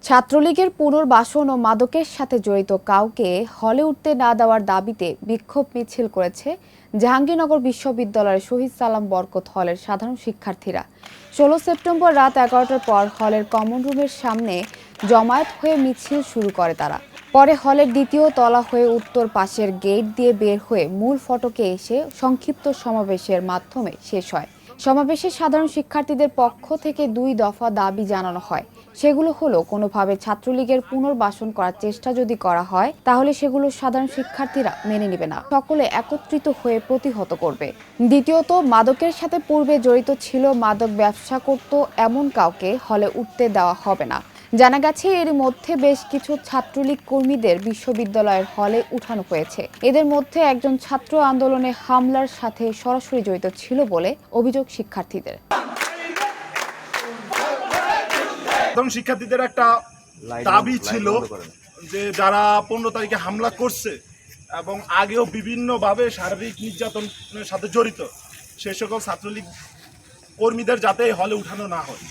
ছাত্রলীগের পুনর্বাসন ও মাদকের সাথে জড়িত কাউকে হলে উঠতে না দেওয়ার দাবিতে বিক্ষোভ মিছিল করেছে জাহাঙ্গীরনগর বিশ্ববিদ্যালয়ের শহীদ সালাম বরকত হলের সাধারণ শিক্ষার্থীরা। 16 সেপ্টেম্বর রাত 11টার পর হলের কমন রুমের সামনে জমায়েত হয়ে মিছিল শুরু করে তারা। পরে হলের দ্বিতীয় তলা হয়ে উত্তর পাশের গেট দিয়ে বের হয়ে মূল ফটকে এসে সংক্ষিপ্ত সমাবেশের মাধ্যমে শেষ হয়। সমাবেশে সাধারণ শিক্ষার্থীদের পক্ষ থেকে 2 দফা দাবি জানানো হয়। সেগুলো হলো, কোনোভাবে ছাত্রলীগের পুনর্বাসন করার চেষ্টা যদি করা হয় তাহলে সেগুলো সাধারণ শিক্ষার্থীরা মেনে নেবে না, সকলে একত্রিত হয়ে প্রতিহত করবে। দ্বিতীয়ত, মাদকের সাথে পূর্বে জড়িত ছিল, মাদক ব্যবসা করত এমন কাউকে হলে উঠতে দেওয়া হবে না। জানা গেছে এর মধ্যে বেশ কিছু ছাত্রলীগ কর্মীদের বিশ্ববিদ্যালয়ের হলে উঠানো হয়েছে। এদের মধ্যে একজন ছাত্র আন্দোলনে হামলার সাথে সরাসরি জড়িত ছিল বলে অভিযোগ শিক্ষার্থীদের। শিক্ষার্থীদের একটা দাবি ছিল যে যারা 15 তারিখে হামলা করছে এবং আগেও বিভিন্নভাবে শারীরিক নির্যাতনের সাথে জড়িত, সে সকল ছাত্রলীগ কর্মীদের যাতে হলে উঠানো না হয়।